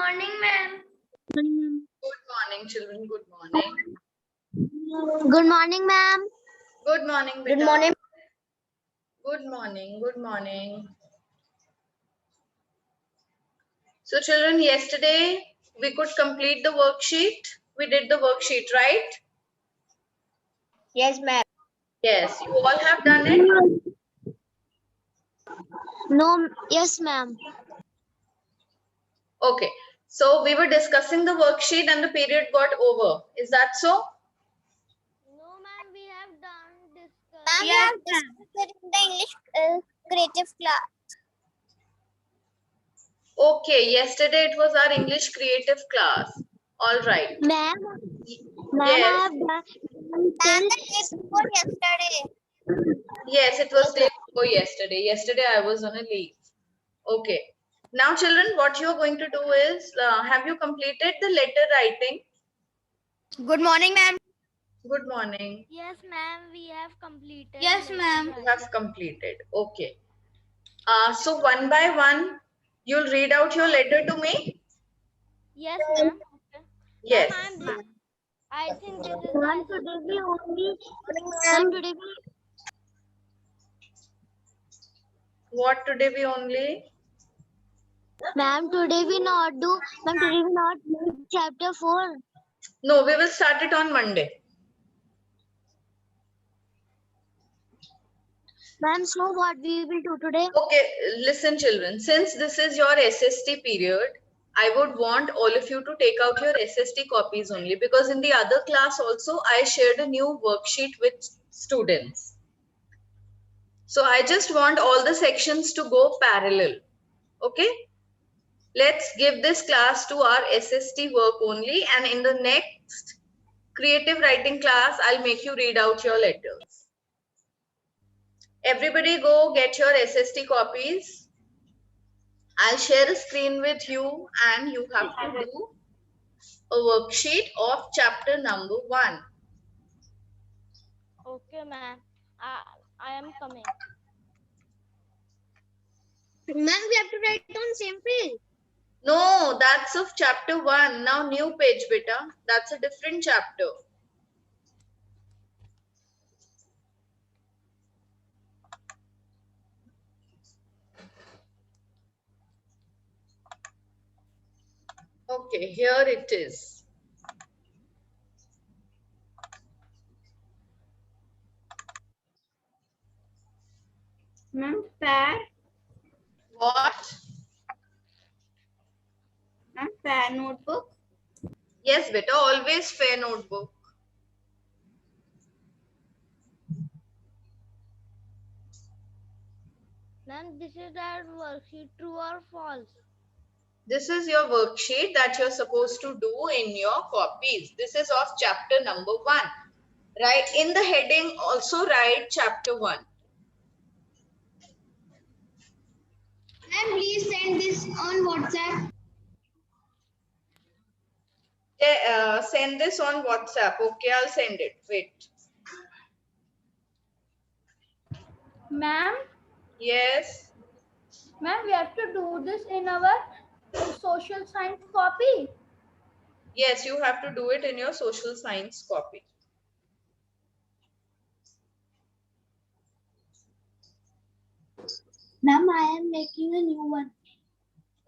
Morning, ma'am. Good morning, children. Good morning. Good morning, ma'am. Good morning, beta. Good morning. Good morning. Good morning. So, children, yesterday we could complete the worksheet. We did the worksheet, right? Yes, ma'am. Yes. You all have done it? No, yes, ma'am. Okay. So, we were discussing the worksheet and the period got over. Is that so? No, ma'am. We have done discuss. Ma'am, we have discussed it in the English creative class. Okay. Yesterday it was our English creative class. All right. Ma'am, I Yes. have done. Ma'am, the day before yesterday. Yes, it was day before yesterday. Yesterday I was on a leave. Okay. Now, children, what you are going to do is, have you completed the letter writing? Good morning, ma'am. Good morning. Yes, ma'am. We have completed. Yes, ma'am. You have completed. Okay. So one by one, you'll read out your letter to me? Yes, ma'am. Okay. Yes. Ma'am, I think this is Ma'am, today we only. ma'am. Today we. What today we only? Ma'am, today we not do. Ma'am, today we not do chapter 4. No, we will start it on Monday. Ma'am, so what we will do today? Okay, listen, children. Since this is your SST period, I would want all of you to take out your SST copies only, because in the other class also I shared a new worksheet with students. So I just want all the sections to go parallel. Okay? Let's give this class to our SST work only, and in the next creative writing class, I'll make you read out your letters. Everybody go get your SST copies. I'll share a screen with you, and you have to do a worksheet of chapter number 1. Okay, ma'am. I am coming. Ma'am, we have to write on same page. No, that's of chapter 1. Now new page, beta. That's a different chapter. Okay, here it is. Ma'am, fair. What? Ma'am, fair notebook. Yes, beta, always fair notebook. Ma'am, this is our worksheet, true or false? This is your worksheet that you're supposed to do in your copies. This is of chapter number 1. Right in the heading, also write chapter 1. Ma'am, please send this on WhatsApp. Send this on WhatsApp. Okay, I'll send it. Wait. Ma'am, Yes. we have to do this in our social science copy. Yes, you have to do it in your social science copy. Ma'am, I am making a new one.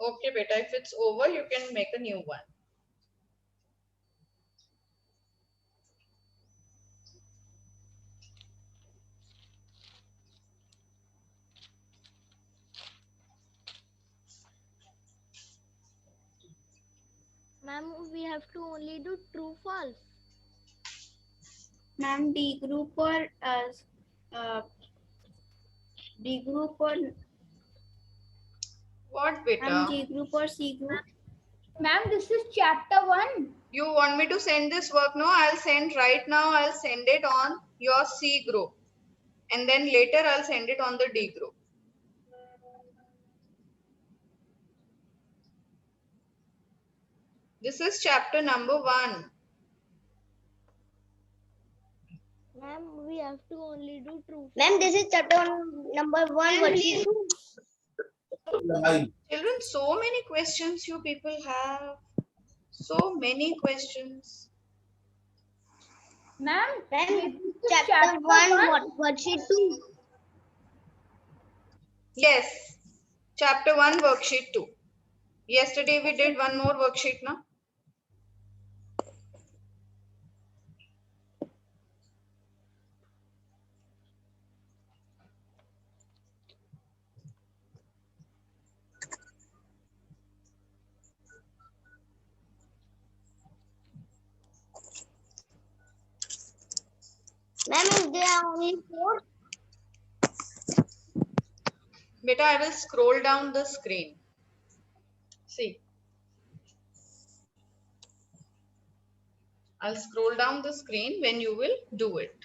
Okay, beta. If it's over, you can make a new one. Ma'am, we have to only do true false. Ma'am, D group or D group or What, beta? G group or C group. Ma'am, this is chapter 1. You want me to send this work? No, I'll send right now. I'll send it on your C group. And then later I'll send it on the D group. This is chapter number 1. Ma'am, we have to only do true. Ma'am, this is chapter number 1. What is Children, so many questions you people have. So many questions. Ma'am, Ma'am, this is chapter 1, one. worksheet 2. Yes. Chapter 1, worksheet 2. Yesterday we did one more worksheet, na? Ma'am, is there only 4? Beta, I will scroll down the screen. See. I'll scroll down the screen when you will do it.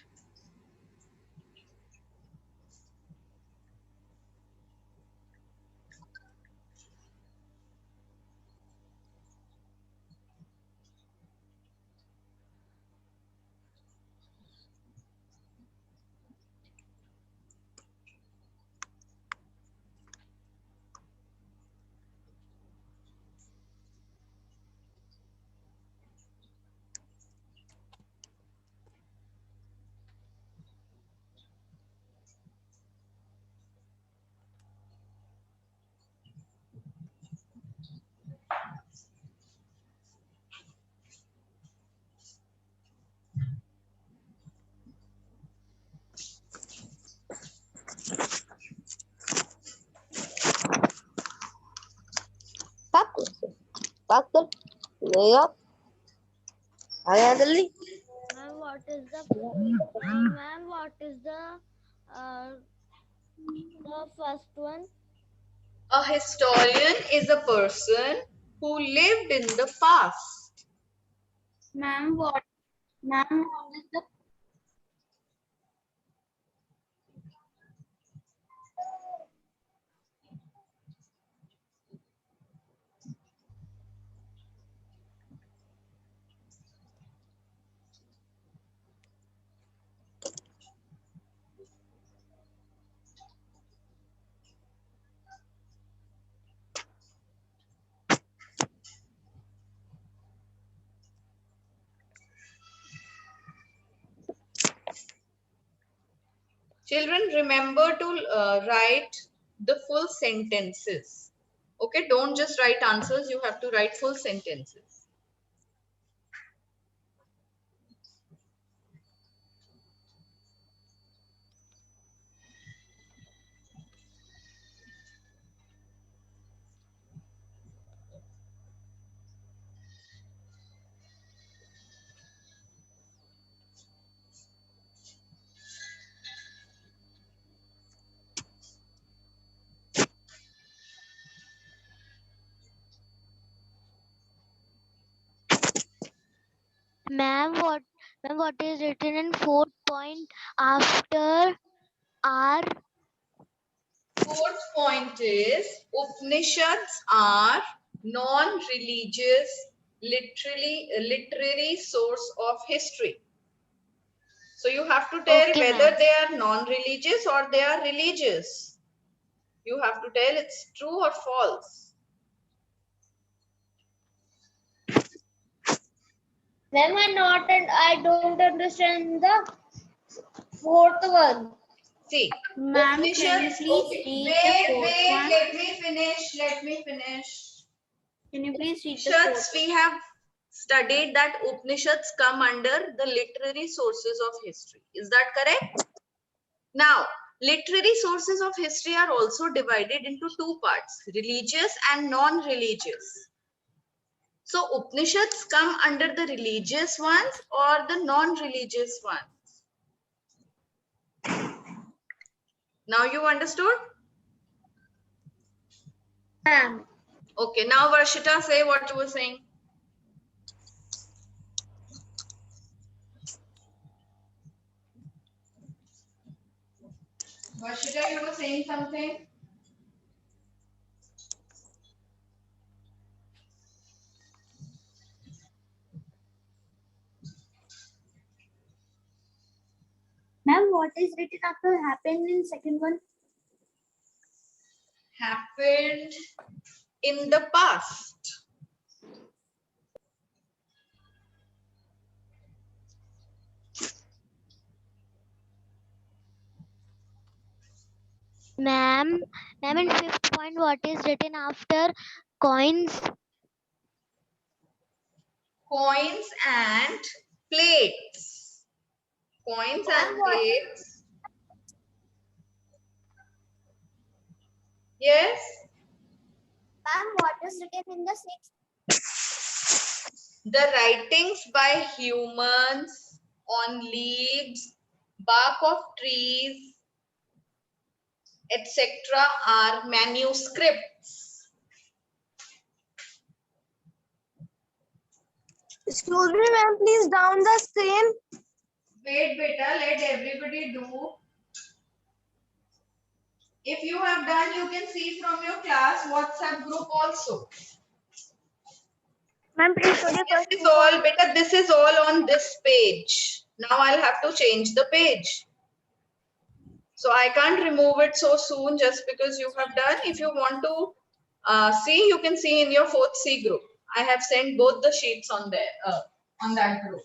Ma'am, what is the first one? A historian is a person who lived in the past. Ma'am, what? Ma'am, what is the Children, remember to write the full sentences. Okay, don't just write answers, you have to write full sentences. Ma'am, what is written in fourth point after R? Fourth point is Upanishads are non-religious literary source of history. So you have to tell Okay, whether ma'am. they are non-religious or they are religious. You have to tell it's true or false. Ma'am, I don't understand the fourth one. See, Ma'am, can you Upanishads. please Okay, read the wait, fourth wait. one? Let me finish. Let me finish. Can you please read the Upanishads, fourth? we have studied that Upanishads come under the literary sources of history. Is that correct? Now, literary sources of history are also divided into two parts, religious and non-religious. So, Upanishads come under the religious ones or the non-religious ones. Now you understood? Ma'am, Okay, now Varshita, say what you were saying. Varshita, you were saying something? Ma'am, what is written after happened in second one? happened in the past? Ma'am, in fifth point, what is written after coins? Coins and plates. Coins and plates. Yes. Ma'am, what is written in the sixth? The writings by humans on leaves, bark of trees, etc. are manuscripts. Excuse me, ma'am, please down the screen. Wait, beta, let everybody do. If you have done, you can see from your class WhatsApp group also. Ma'am, please show the This is all, beta, this is all on this page. Now I'll have to change the page. So I can't remove it so soon just because you have done. If you want to see, you can see in your 4th C group. I have sent both the sheets on there, on that group.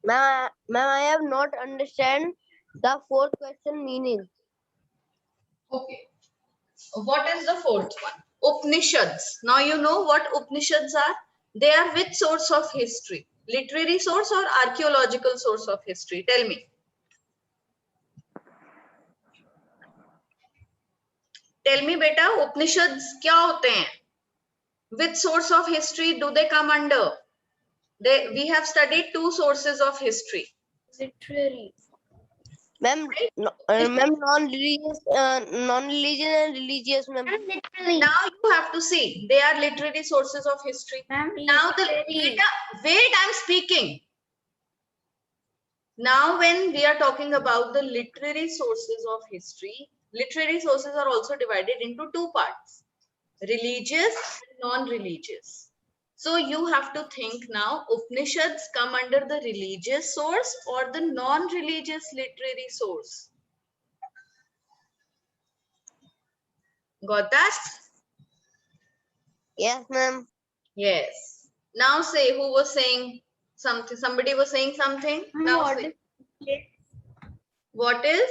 Ma'am, I have not understand the fourth question meaning. Okay. What is the 4th one? Upanishads. Now you know what Upanishads are? They are which source of history? Literary source or archaeological source of history? Tell me. Tell me beta, Upanishads क्या होते हैं? Which source of history do they come under? We have studied 2 sources of history. Literary. Ma'am, ma'am, non-religious and religious, ma'am. Now you have to see, they are literary sources of history. Now wait, I'm speaking. Now when we are talking about the literary sources of history, literary sources are also divided into 2 parts, religious and non-religious. So you have to think now, Upanishads come under the religious source or the non-religious literary source. Got that? Yes, ma'am. Yes. Now say who was saying something. Somebody was saying something. Now say. What is?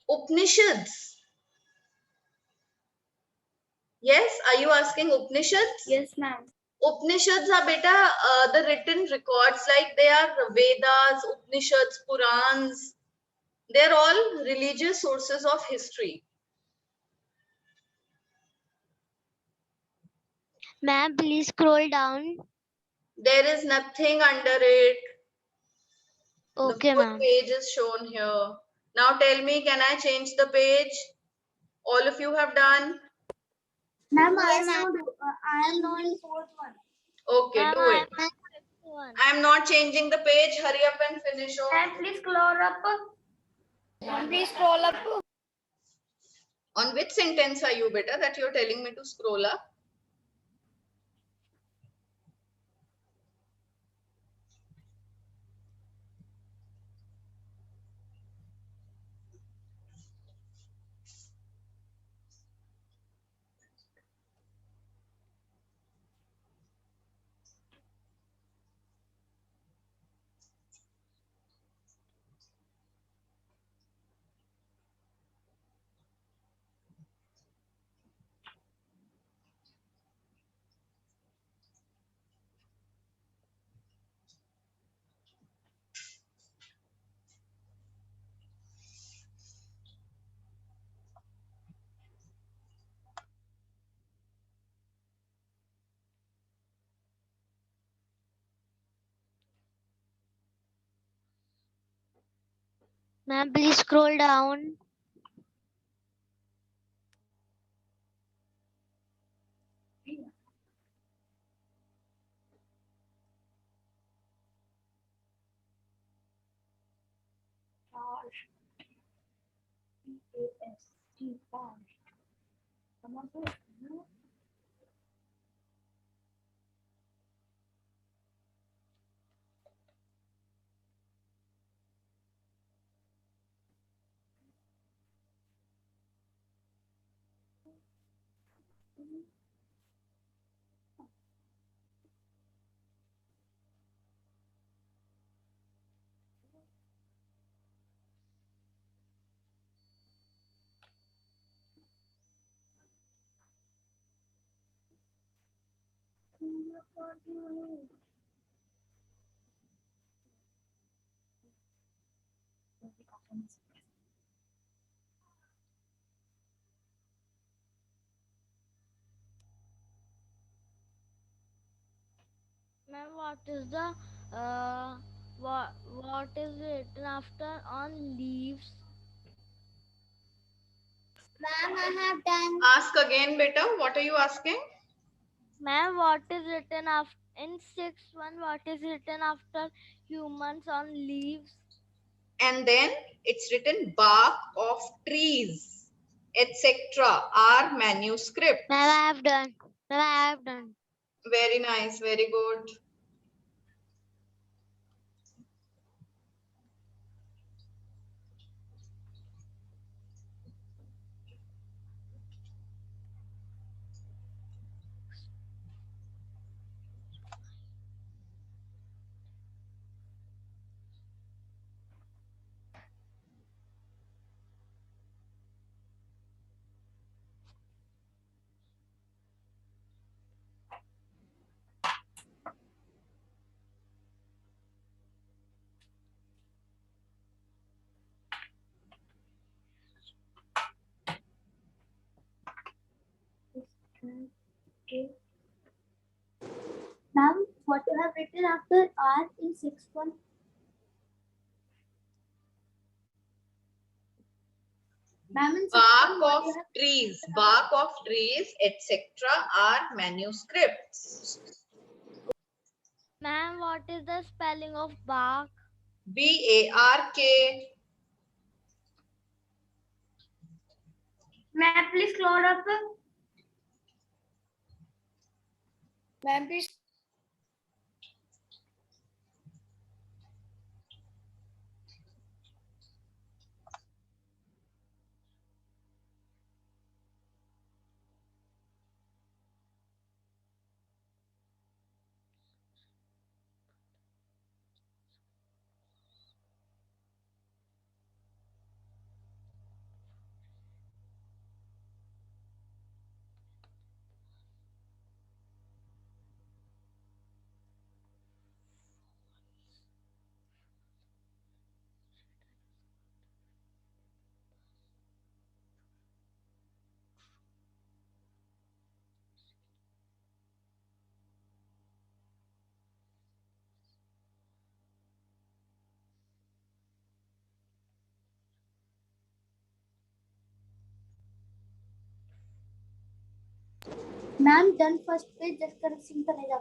Upanishads. Yes. Are you asking Upanishads? Yes, ma'am. Upanishads are beta the written records, like they are Vedas, Upanishads, Purans. They're all religious sources of history. Ma'am, please scroll down. There is nothing under it. Okay, The 4th ma'am. page is shown here. Now tell me, can I change the page? All of you have done? Ma'am, Yes, I am doing fourth one. Okay, Ma'am, do I it. am on fifth one. I am not changing the page. Hurry up and finish off. Ma'am, please scroll up. Please scroll up. On which sentence are you, beta, that you're telling me to scroll up? Ma'am, please scroll down. Ma'am, what is the what is written after on leaves? Ma'am, I have done. Ask again, beta. What are you asking? Ma'am, what is written after in 6-1? What is written after humans on leaves? And then it's written bark of trees, etc. are manuscripts. Ma'am, I have done. Ma'am, I have done. Very nice, very good. Ma'am, what you have written after R in 6-1? Ma'am, in 6-1, Bark what of you have trees, etc. are manuscripts. Ma'am, what is the spelling of bark? B-A-R-K. Ma'am, please scroll up. Ma'am, please. Ma'am, done first page, just correction करेगा.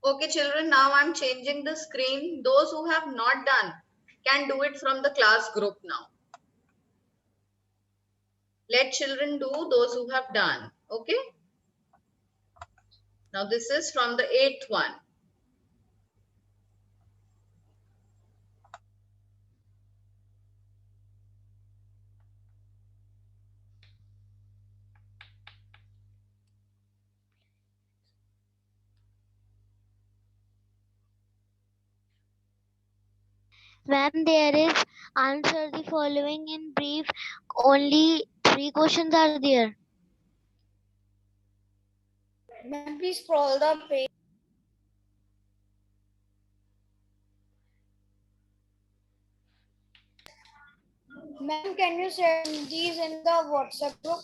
Okay, children, now I'm changing the screen. Those who have not done can do it from the class group now. Let children do those who have done. Okay. Now this is from the 8th one. Ma'am, there is answer the following in brief. Only 3 questions are there. Ma'am, please scroll the page. Ma'am, can you send these in the WhatsApp group?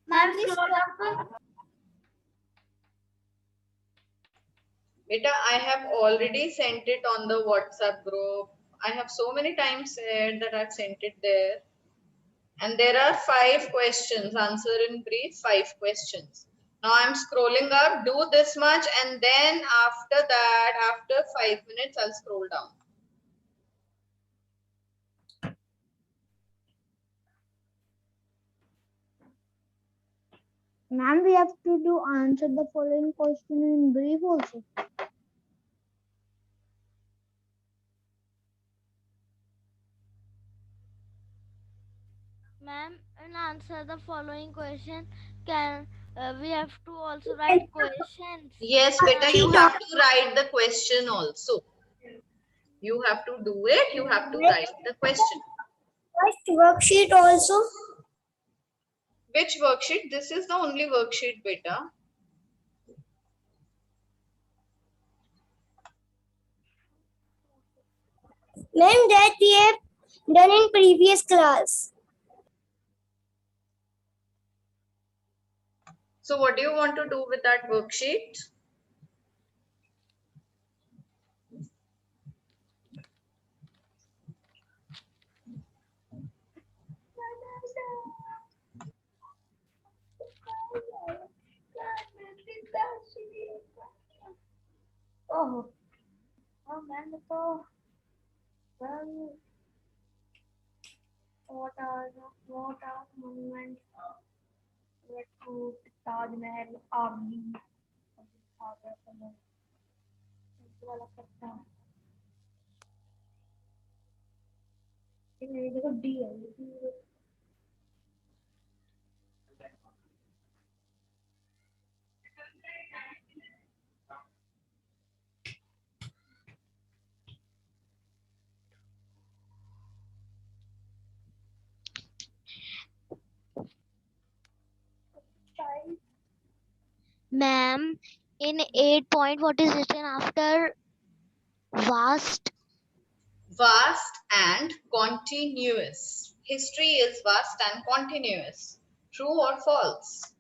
Ma'am, please scroll up. Beta, I have already sent it on the WhatsApp group. I have so many times said that I've sent it there. And there are 5 questions. Answer in brief, 5 questions. Now I'm scrolling up, do this much, and then after that, after 5 minutes, I'll scroll down. Ma'am, we have to do answer the following question in brief also. Ma'am, and answer the following question. Can we have to also write questions? Yes, beta, you have to write the question also. You have to do it. You have to write the question. First worksheet also. Which worksheet? This is the only worksheet, beta. Ma'am, that we have done in previous class. So what do you want to do with that worksheet? Oh, ma'am, so well, what are monuments? Red Fort, Taj Mahal, Agni, Agra, वाला करता है ये देखो D है Ma'am, in 8 point, what is written after vast? Vast and continuous. History is vast and continuous. True or false?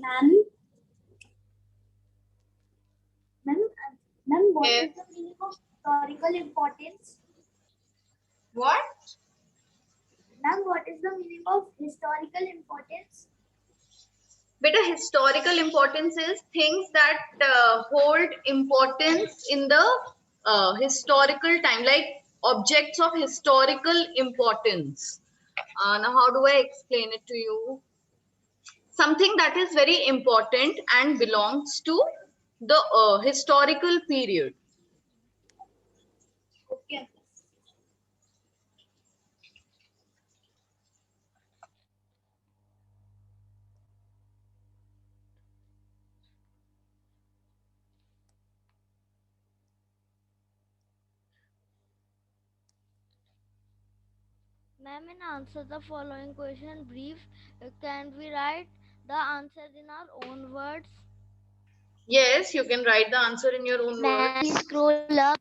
Ma'am ma'am ma'am what Yes. is the meaning of historical importance What? ma'am what is the meaning of historical importance Beta, historical importance is things that hold importance in the historical time, like objects of historical importance. Now, how do I explain it to you? Something that is very important and belongs to the historical period. okay Ma'am, in answer the following question brief, can we write the answer in our own words? Yes, you can write the answer in your own Ma'am, words. please scroll up.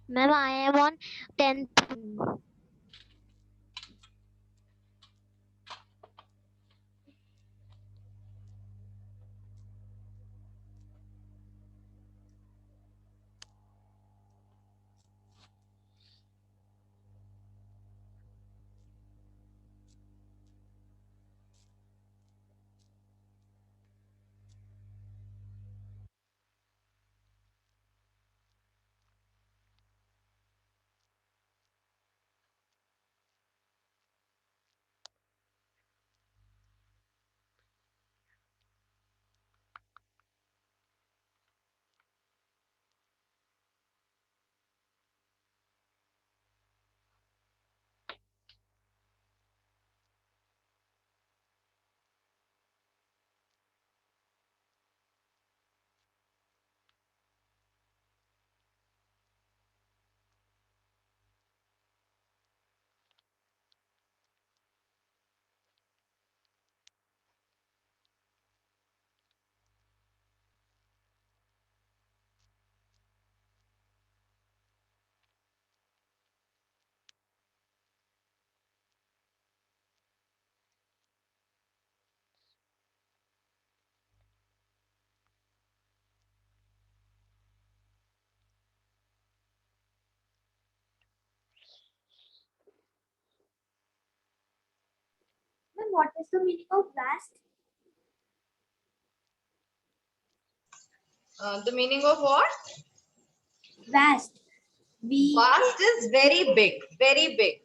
Ma'am, I am on 10th. what is the meaning of vast? The meaning of what? Vast. Vast is very big, very big.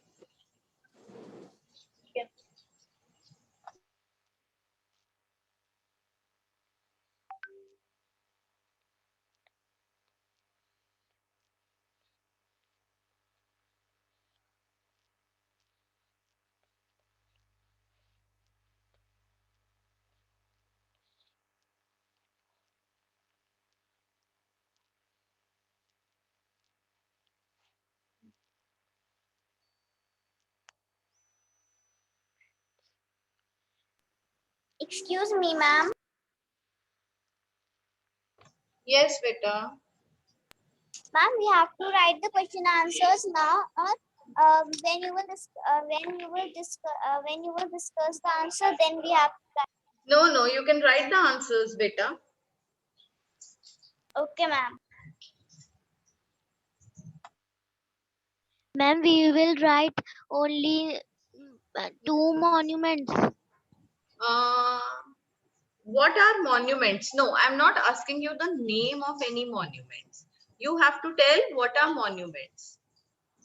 Excuse me, ma'am. Yes, beta. Ma'am, we have to write the question answers now. When you will discuss the answer, then we have. No, you can write the answers, beta. Okay, ma'am. Ma'am, we will write only two monuments. What are monuments? No, I'm not asking you the name of any monuments. You have to tell what are monuments.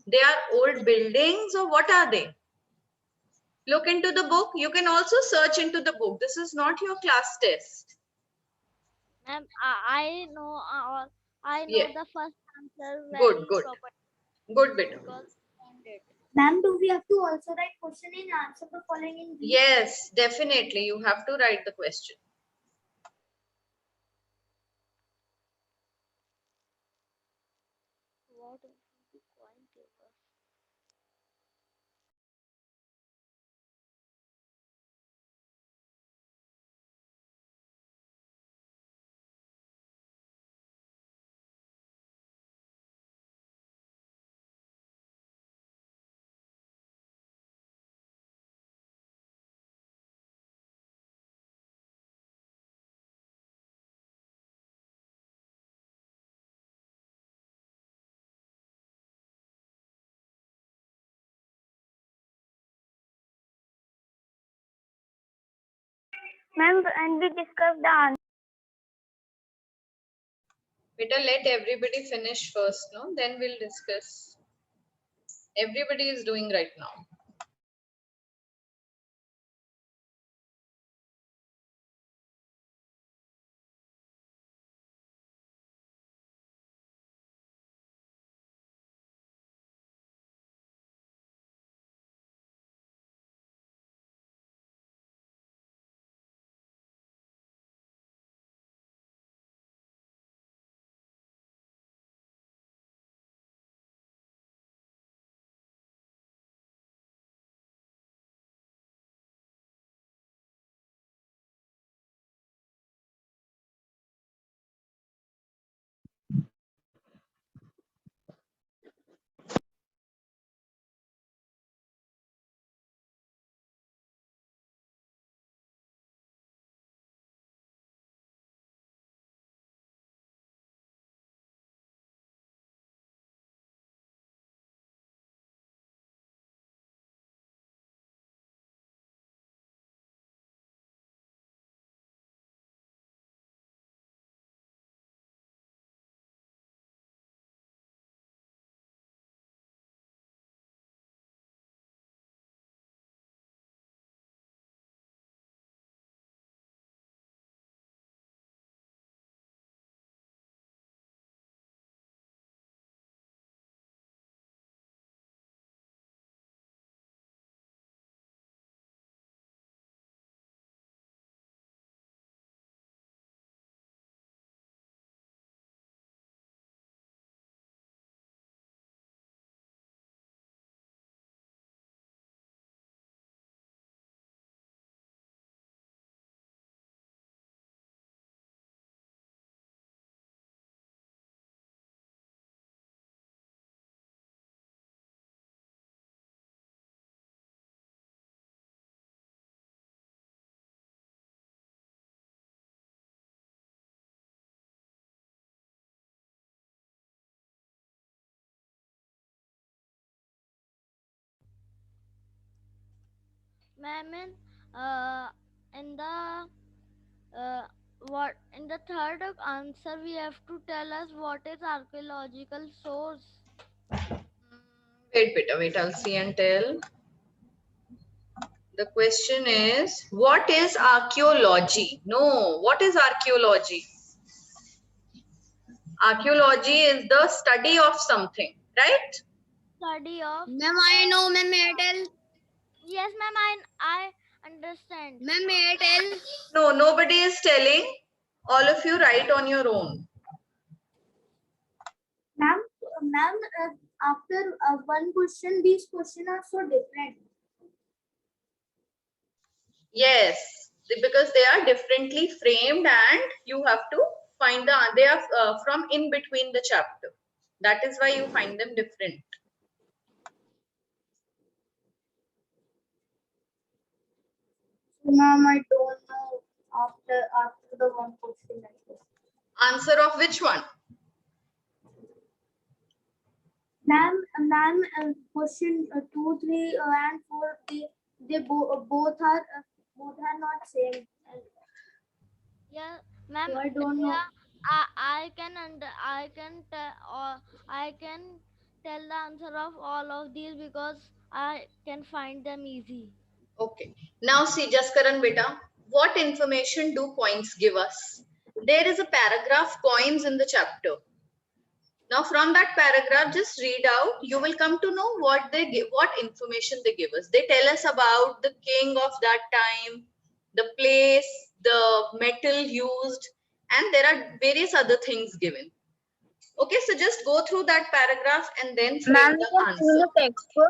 They are old buildings or what are they? Look into the book. You can also search into the book. This is not your class test. Ma'am, I know. I know Yeah. the first answer Good, very good. properly Good, beta. because I found it. Ma'am, do we have to also write question and answer the following in brief? Yes, definitely. You have to write the question. What is the coin table? Ma'am, and we discussed the answer. Beta, let everybody finish first, no? Then we'll discuss. Everybody is doing right now. Ma'am, uh, in the what in the third answer we have to tell us what is archaeological source. Wait, beta, wait, I'll see and tell. The question is, what is archaeology? No, what is archaeology? Archaeology is the study of something, right? Study of. Ma'am, I know, ma'am, Airtel. Yes, ma'am. I understand. Ma'am, Airtel. No, nobody is telling. All of you write on your own. Ma'am, after one question, these questions are so different. Yes, because they are differently framed and you have to find they are from in between the chapter. That is why you find them different. So, ma'am, I don't know after the one question like this. Answer of which one? Ma'am, question 2, 3, and 4, both are not same. Yeah, ma'am. So I don't know. Yeah, I can tell or I can tell the answer of all of these because I can find them easy. Okay. Now see, Jaskaran beta, what information do points give us? There is a paragraph poems in the chapter. Now from that paragraph, just read out. You will come to know what they give, what information they give us. They tell us about the king of that time, the place, the metal used, and there are various other things given. Okay, so just go through that paragraph and then frame the answer. Textbook.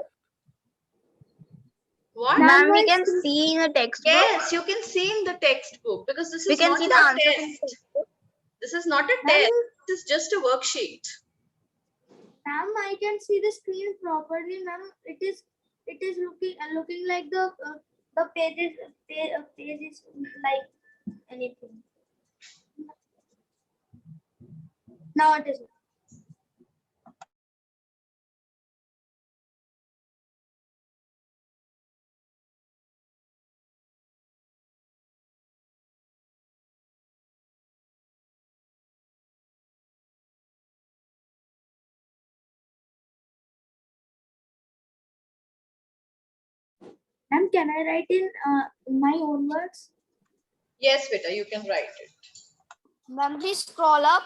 What? Ma'am, we can see in the textbook. Yes, you can see in the textbook because this We is can not see a the answers in the test. textbook. This is not a test. This is just a worksheet. Ma'am, I can see the screen properly, ma'am. It is looking like the page is like anything. Now it is. Ma'am, can I write in my own words? Yes, beta, you can write it. Ma'am, please scroll up.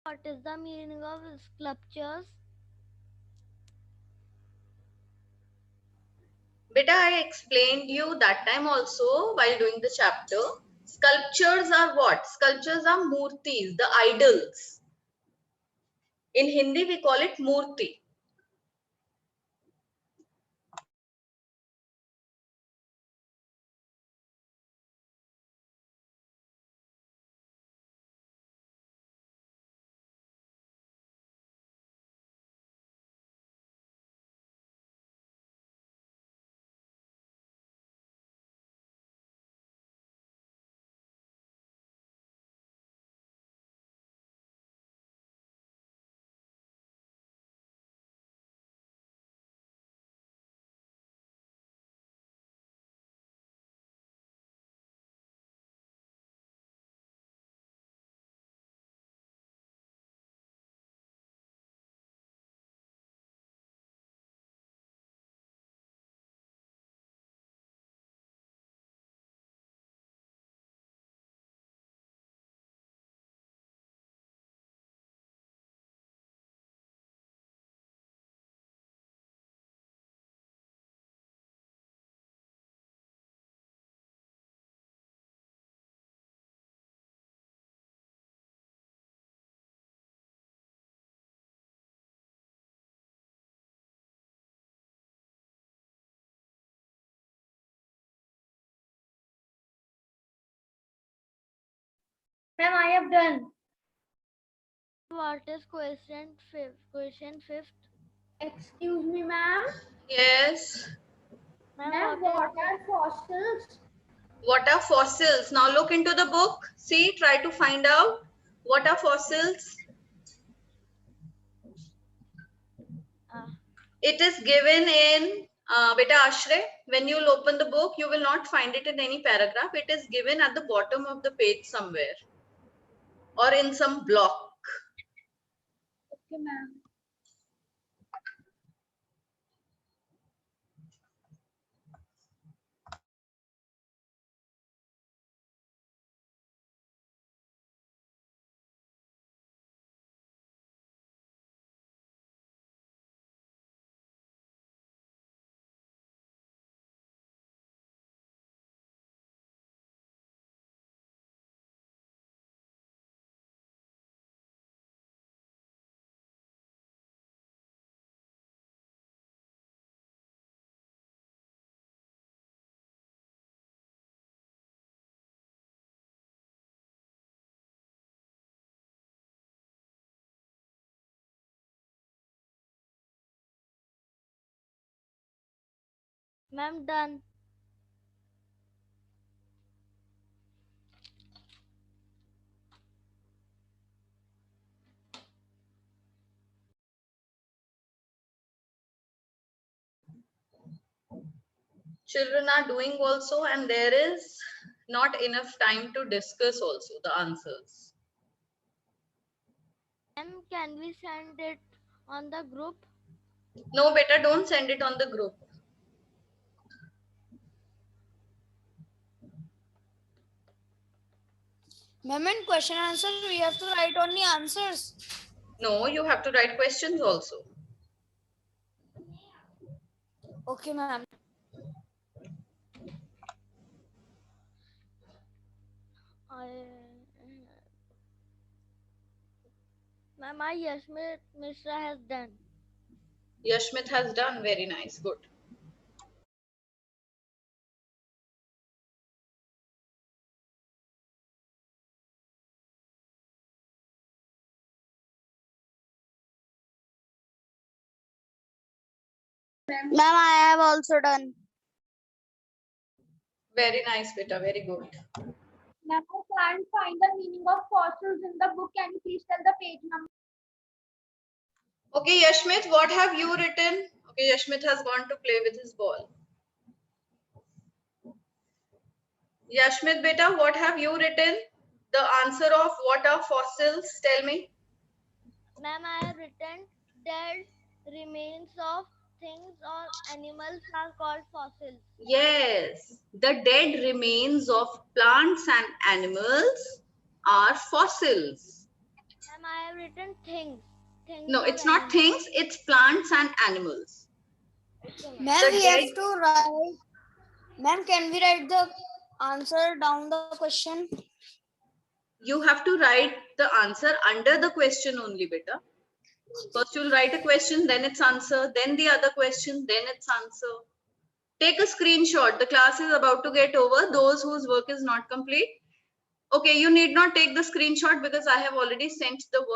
What is the meaning of sculptures? Beta, I explained you that time also while doing the chapter. Sculptures are what? Sculptures are murtis, the idols. In Hindi, we call it murti. Ma'am, I have done. What is question fifth? Excuse me, ma'am. Yes. Ma'am, Ma'am, what what is are fossils? What are fossils? Now look into the book. See, try to find out what are fossils. It is given in Beta Ashray. When you will open the book, you will not find it in any paragraph. It is given at the bottom of the page somewhere or in some block. Okay, ma'am. ma'am done? Children are doing also, and there is not enough time to discuss also the answers. Ma'am, can we send it on the group? No, beta, don't send it on the group. Ma'am, in question answer, we have to write only answers. No, you have to write questions also. Okay, ma'am. Ma'am, my Yashmit Mishra has done. Yashmit has done very nice. Good. Ma'am, I have also done. Very nice, beta. Very good. Ma'am, I can't find the meaning of fossils in the book. Can you please tell the page number? Okay, Yashmit, what have you written? Okay, Yashmit has gone to play with his ball. Yashmit, beta, what have you written? The answer of what are fossils? Tell me. Ma'am, I have written dead remains of things or animals are called fossils. Yes, the dead remains of plants and animals are fossils. Ma'am, I have written things. No, of it's not animals. things, it's plants and animals. Okay, ma'am. Ma'am, The we dead- have to write. Ma'am, can we write the answer down the question? You have to write the answer under the question only, beta. First you'll write a question, then its answer, then the other question, then its answer. Take a screenshot. The class is about to get over. Those whose work is not complete. Okay, you need not take the screenshot because I have already sent the work.